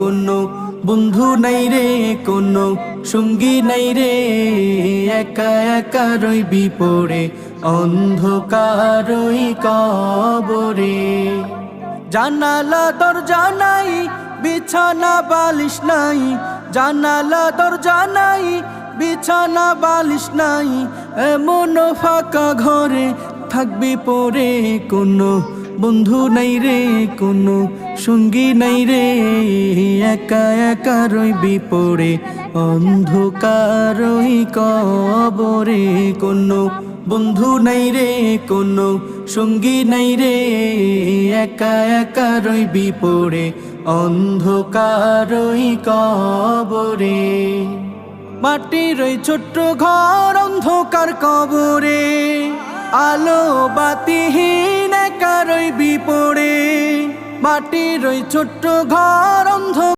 কোনো বন্ধু নাই রে, কোনো সঙ্গী নাই রে, একা একা রইবি পড়ে অন্ধকারই কবরে। জানালা দরজা নাই, বিছানা বালিশ নাই, জানালা দরজা নাই, বিছানা বালিশ নাই, এমন ফাঁকা ঘরে থাকবি পড়ে। কোনো বন্ধু নাই রে, কোনো সঙ্গী নাই রে, একা একা রইবি পড়ে অন্ধকারই কবরে। কোনো বন্ধু নাই রে, কোনো সঙ্গী নাই রে, একা একা রইবি পড়ে অন্ধকারই কবরে। মাটির ওই ছোট্ট ঘর অন্ধকার কবরে, আলো বাতিহীন একা রইবি পড়ে। মাটির ওই ছোট্ট ঘর অন্ধকার